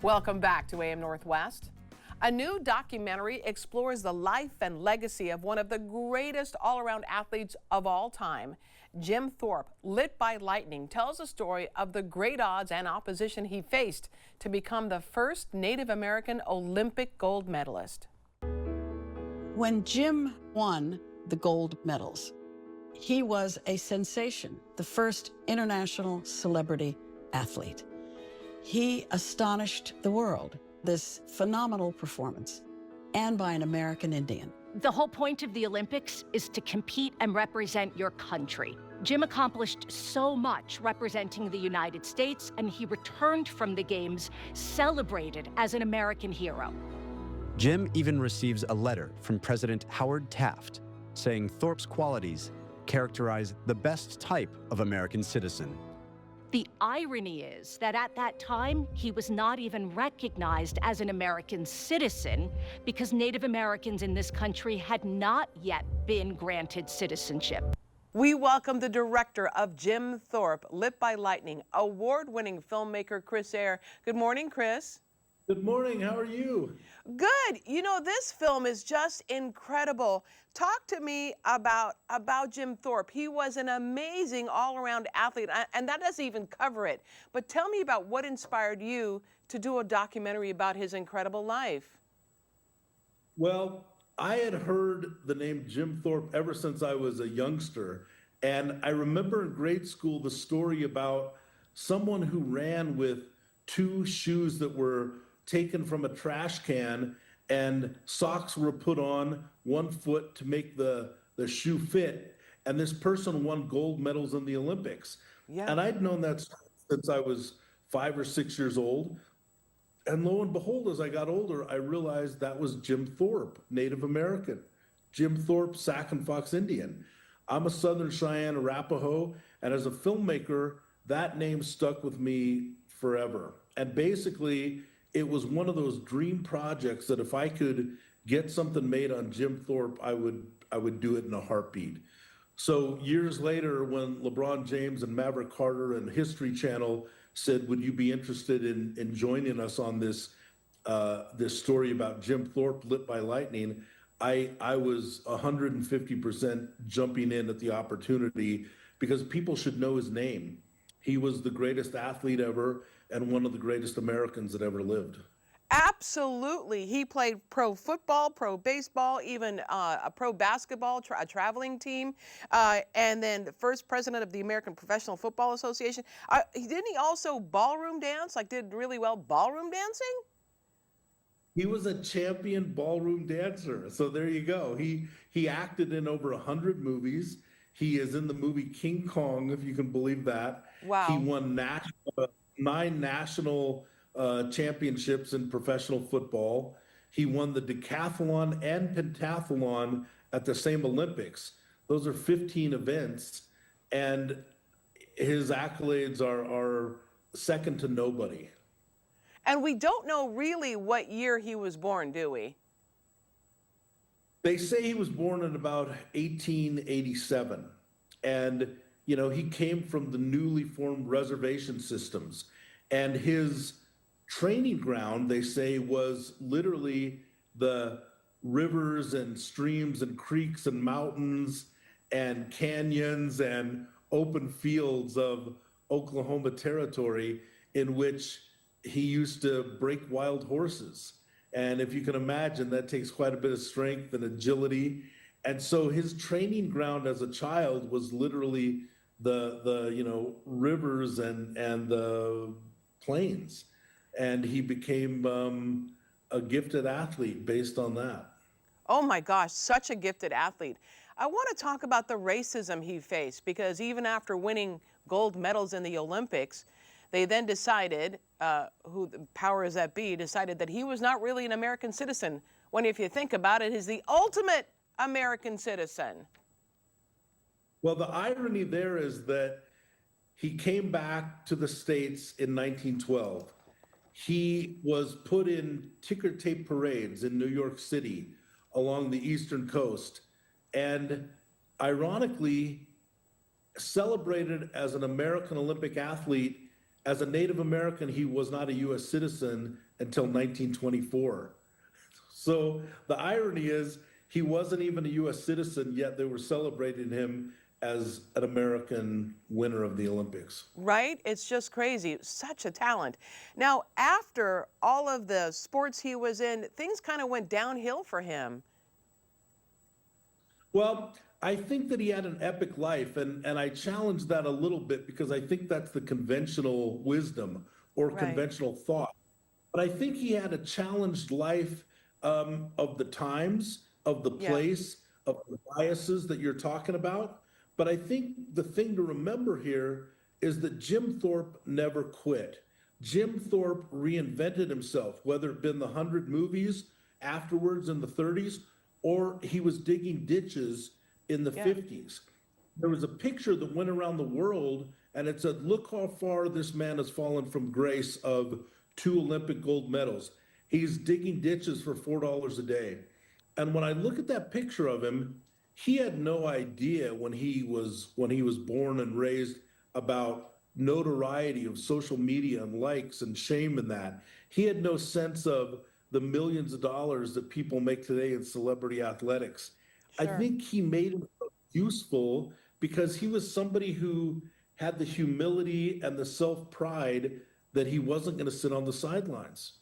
Welcome back to AM Northwest. A new documentary explores the life and legacy of one of the greatest all-around athletes of all time. Jim Thorpe, Lit by Lightning, tells the story of the great odds and opposition he faced to become the first Native American Olympic gold medalist. When Jim won the gold medals, he was a sensation, the first international celebrity athlete. He astonished the world, this phenomenal performance, and by an American Indian. The whole point of the Olympics is to compete and represent your country. Jim accomplished so much representing the United States, and he returned from the Games celebrated as an American hero. Jim even receives a letter from President Howard Taft saying Thorpe's qualities characterize the best type of American citizen. The irony is that at that time, he was not even recognized as an American citizen because Native Americans in this country had not yet been granted citizenship. We welcome the director of Jim Thorpe, Lit by Lightning, award-winning filmmaker Chris Eyre. Good morning, Chris. Good morning. How are you? Good. You know, this film is just incredible. Talk to me about Jim Thorpe. He was an amazing all-around athlete, and that doesn't even cover it. But tell me about what inspired you to do a documentary about his incredible life. Well, I had heard the name Jim Thorpe ever since I was a youngster. And I remember in grade school the story about someone who ran with two shoes that were taken from a trash can, and socks were put on one foot to make the shoe fit. And this person won gold medals in the Olympics. Yeah. And I'd known that since I was 5 or 6 years old. And lo and behold, as I got older, I realized that was Jim Thorpe, Native American. Jim Thorpe, Sac and Fox Indian. I'm a Southern Cheyenne Arapaho, and as a filmmaker, that name stuck with me forever. And basically, it was one of those dream projects that if I could get something made on Jim Thorpe, I would do it in a heartbeat. So years later, when LeBron James and Maverick Carter and History Channel said, would you be interested in joining us on this story about Jim Thorpe, Lit by Lightning, I was 150% jumping in at the opportunity because people should know his name. He was the greatest athlete ever and one of the greatest Americans that ever lived. Absolutely. He played pro football, pro baseball, even a pro basketball, a traveling team, and then the first president of the American Professional Football Association. Didn't he also ballroom dance, like did really well ballroom dancing? He was a champion ballroom dancer. So there you go. He acted in over 100 movies. He is in the movie King Kong, if you can believe that. Wow. He won 9 national championships in professional football. He won the decathlon and pentathlon at the same Olympics. Those are 15 events, and his accolades are second to nobody. And we don't know really what year he was born, do we? They say he was born in about 1887. And, you know, he came from the newly formed reservation systems. And his training ground, they say, was literally the rivers and streams and creeks and mountains and canyons and open fields of Oklahoma territory in which he used to break wild horses. And if you can imagine, that takes quite a bit of strength and agility. And so his training ground as a child was literally the rivers and the plains. And he became a gifted athlete based on that. Oh my gosh, such a gifted athlete. I want to talk about the racism he faced, because even after winning gold medals in the Olympics, they then decided, who the powers that be decided that he was not really an American citizen, when if you think about it, he's the ultimate American citizen. Well, the irony there is that he came back to the States in 1912. He was put in ticker tape parades in New York City along the Eastern Coast, and ironically celebrated as an American Olympic athlete as a Native American, he was not a U.S. citizen until 1924. So the irony is he wasn't even a U.S. citizen, yet they were celebrating him as an American winner of the Olympics. Right? It's just crazy. Such a talent. Now, after all of the sports he was in, things kind of went downhill for him. Well, I think that he had an epic life, and I challenge that a little bit because I think that's the conventional wisdom or Right. conventional thought. But I think he had a challenged life of the times, of the Yeah. place, of the biases that you're talking about. But I think the thing to remember here is that Jim Thorpe never quit. Jim Thorpe reinvented himself, whether it been the 100 movies afterwards in the 30s, or he was digging ditches in the Yeah. 50s. There was a picture that went around the world, and it said, look how far this man has fallen from grace of 2 Olympic gold medals. He's digging ditches for $4 a day. And when I look at that picture of him, he had no idea when he was born and raised about notoriety of social media and likes and shame in that. He had no sense of the millions of dollars that people make today in celebrity athletics. I Sure. think he made himself useful because he was somebody who had the humility and the self-pride that he wasn't going to sit on the sidelines.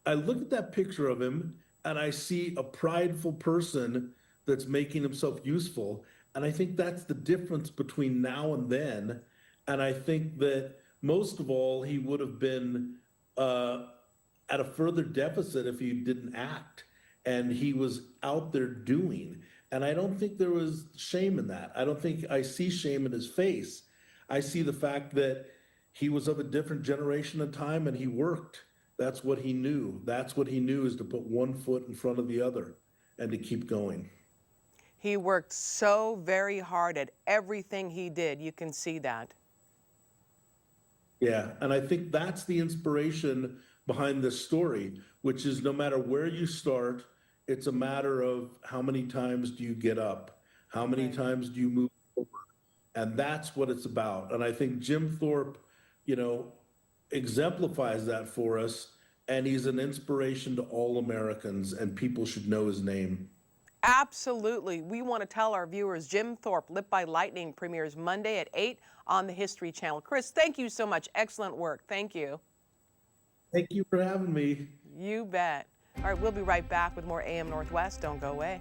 I look at that picture of him and I see a prideful person that's making himself useful. And I think that's the difference between now and then. And I think that most of all, he would have been at a further deficit if he didn't act. And he was out there doing. And I don't think there was shame in that. I don't think I see shame in his face. I see the fact that he was of a different generation of time and he worked. That's what he knew. That's what he knew, is to put one foot in front of the other and to keep going. He worked so very hard at everything he did. You can see that. Yeah, and I think that's the inspiration behind this story, which is no matter where you start, it's a matter of how many times do you get up? How many Right. times do you move forward? And that's what it's about. And I think Jim Thorpe, exemplifies that for us. And he's an inspiration to all Americans, and people should know his name. Absolutely. We want to tell our viewers Jim Thorpe, Lit by Lightning, premieres Monday at 8 on the History Channel. Chris, thank you so much. Excellent work. Thank you. Thank you for having me. You bet. All right, we'll be right back with more AM Northwest. Don't go away.